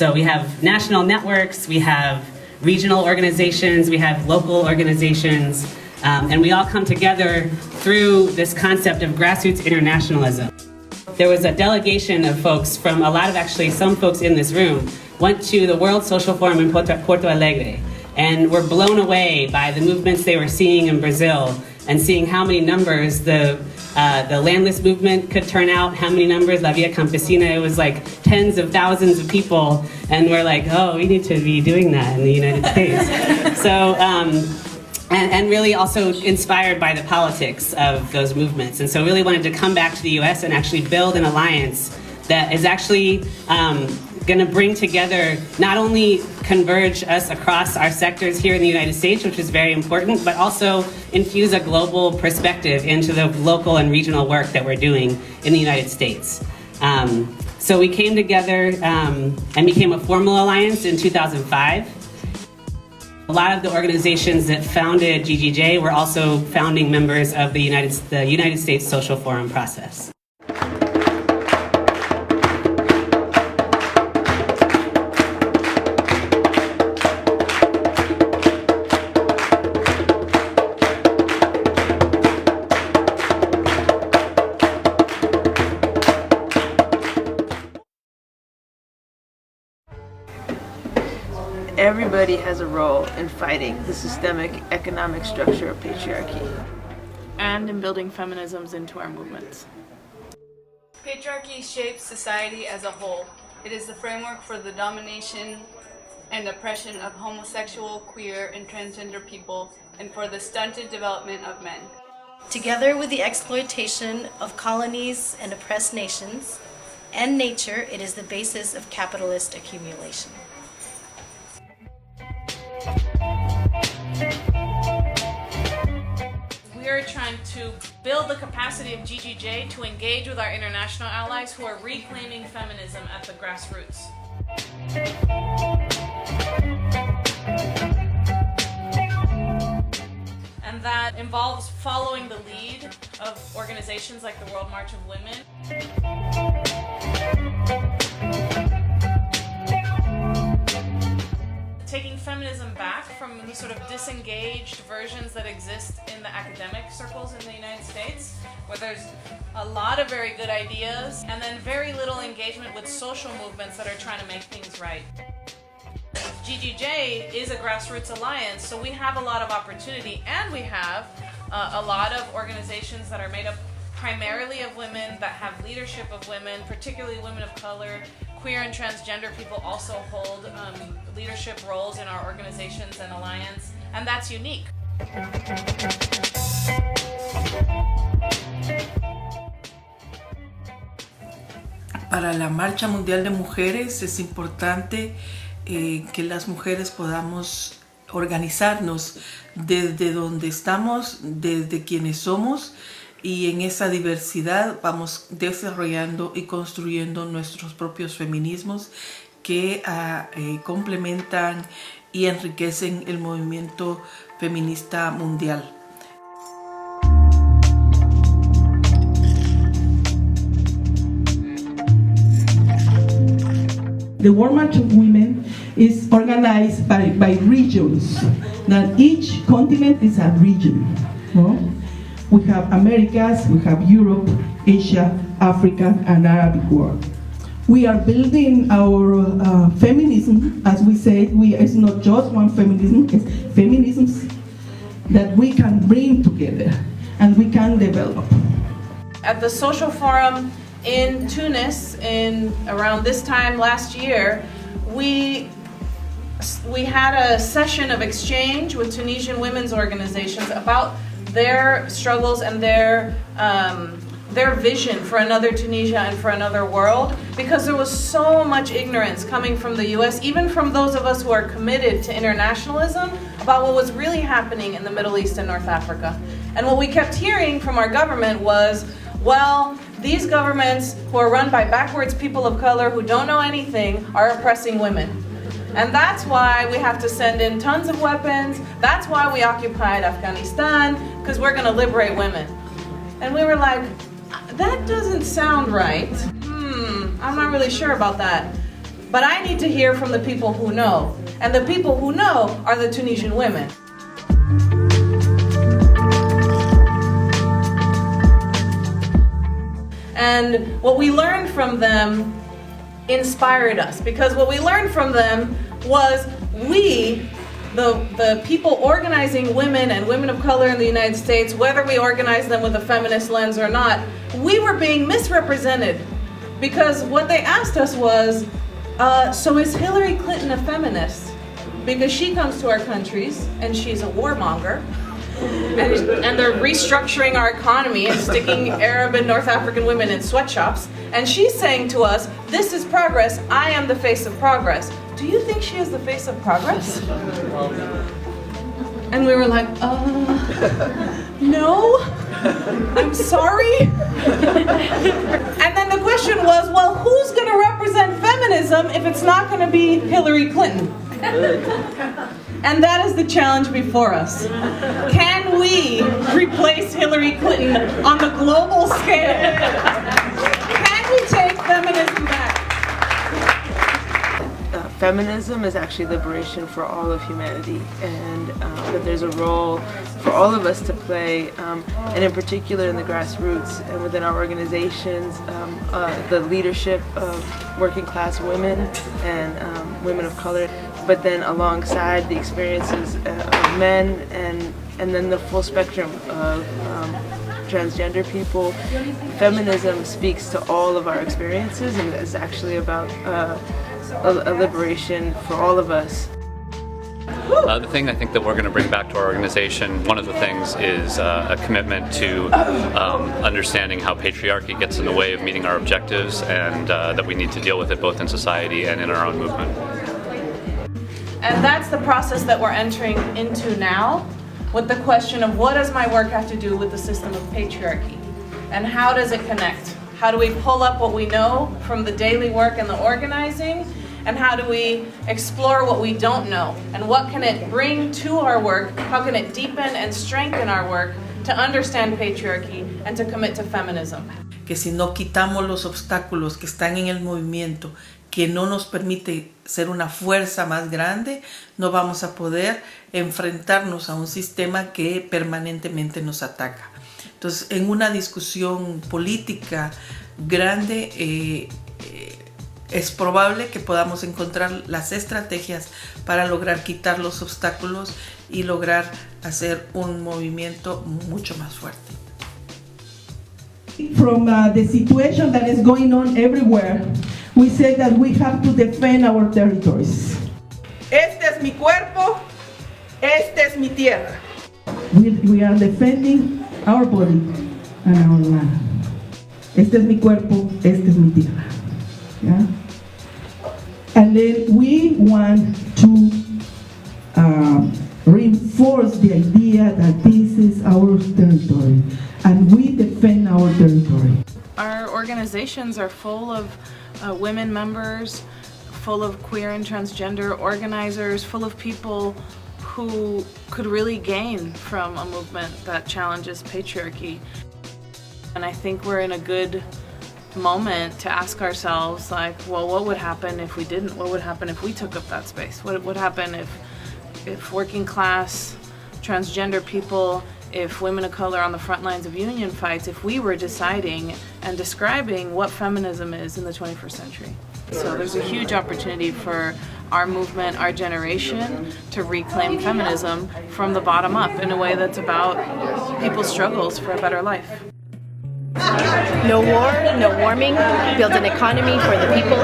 So we have national networks, we have regional organizations, we have local organizations, and we all come together through this concept of grassroots internationalism. There was a delegation of folks from some folks in this room went to the World Social Forum in Porto Alegre and were blown away by the movements they were seeing in Brazil and seeing how many numbers the landless movement could turn out, how many numbers La Via Campesina, it was like tens of thousands of people, and we're like, oh, we need to be doing that in the United States. So, and really also inspired by the politics of those movements. And so really wanted to come back to the US and actually build an alliance that is actually going to bring together, not only converge us across our sectors here in the United States, which is very important, but also infuse a global perspective into the local and regional work that we're doing in the United States. So we came together and became a formal alliance in 2005. A lot of the organizations that founded GGJ were also founding members of the United States Social Forum process. Everybody has a role in fighting the systemic economic structure of patriarchy and in building feminisms into our movements. Patriarchy shapes society as a whole. It is the framework for the domination and oppression of homosexual, queer, and transgender people, and for the stunted development of men. Together with the exploitation of colonies and oppressed nations and nature, it is the basis of capitalist accumulation. We are trying to build the capacity of GGJ to engage with our international allies who are reclaiming feminism at the grassroots. And that involves following the lead of organizations like the World March of Women. Taking feminism back from the sort of disengaged versions that exist in the academic circles in the United States, where there's a lot of very good ideas and then very little engagement with social movements that are trying to make things right. GGJ is a grassroots alliance, so we have a lot of opportunity, and we have a lot of organizations that are made up primarily of women, that have leadership of women, particularly women of color. Queer and transgender people also hold leadership roles in our organizations and alliance, and that's unique. Para la Marcha Mundial de Mujeres es importante que las mujeres podamos organizarnos desde donde estamos, desde quienes somos, y en esa diversidad vamos desarrollando y construyendo nuestros propios feminismos que complementan y enriquecen el movimiento feminista mundial. The World March of Women is organized by regions. Now each continent is a region. No? We have Americas, we have Europe, Asia, Africa, and Arabic world. We are building our feminism, as we said. It's not just one feminism, it's feminisms that we can bring together and we can develop. At the Social Forum in Tunis, around this time last year, we had a session of exchange with Tunisian women's organizations about their struggles and their vision for another Tunisia and for another world, because there was so much ignorance coming from the US, even from those of us who are committed to internationalism, about what was really happening in the Middle East and North Africa. And what we kept hearing from our government was, well, these governments who are run by backwards people of color who don't know anything are oppressing women. And that's why we have to send in tons of weapons. That's why we occupied Afghanistan, because we're going to liberate women. And we were like, that doesn't sound right. I'm not really sure about that. But I need to hear from the people who know. And the people who know are the Tunisian women. And what we learned from them inspired us, because what we learned from them was we, the people organizing women and women of color in the United States, whether we organize them with a feminist lens or not, we were being misrepresented. Because what they asked us was, so is Hillary Clinton a feminist? Because she comes to our countries and she's a warmonger. And they're restructuring our economy and sticking Arab and North African women in sweatshops. And she's saying to us, this is progress, I am the face of progress. Do you think she is the face of progress? And we were like, no, I'm sorry. And then the question was, well, who's gonna represent feminism if it's not gonna be Hillary Clinton? And that is the challenge before us. Can we replace Hillary Clinton on the global scale? Can we take feminism back? Feminism is actually liberation for all of humanity, and that there's a role for all of us to play, and in particular in the grassroots and within our organizations, the leadership of working class women and women of color, but then alongside the experiences of men and then the full spectrum of transgender people. Feminism speaks to all of our experiences and is actually about a liberation for all of us. The thing I think that we're going to bring back to our organization, one of the things is a commitment to understanding how patriarchy gets in the way of meeting our objectives, and that we need to deal with it both in society and in our own movement. And that's the process that we're entering into now, with the question of what does my work have to do with the system of patriarchy? And how does it connect? How do we pull up what we know from the daily work and the organizing? And how do we explore what we don't know? And what can it bring to our work? How can it deepen and strengthen our work to understand patriarchy and to commit to feminism? Que si no quitamos los obstáculos que están en el movimiento, que no nos permite ser una fuerza más grande, no vamos a poder enfrentarnos a un sistema que permanentemente nos ataca. Entonces, en una discusión política grande, es probable que podamos encontrar las estrategias para lograr quitar los obstáculos y lograr hacer un movimiento mucho más fuerte. From the situation that is going on everywhere, we say that we have to defend our territories. Este es mi cuerpo, esta es mi tierra. We are defending our body and our land. Este es mi cuerpo, esta es mi tierra. Yeah? And then we want to reinforce the idea that this is our territory and we defend our territory. Our organizations are full of women members, full of queer and transgender organizers, full of people who could really gain from a movement that challenges patriarchy. And I think we're in a good moment to ask ourselves, like, well, what would happen if we didn't? What would happen if we took up that space? What would happen if working class transgender people, if women of color on the front lines of union fights, if we were deciding and describing what feminism is in the 21st century? So there's a huge opportunity for our movement, our generation, to reclaim feminism from the bottom up in a way that's about people's struggles for a better life. No war, no warming, build an economy for the people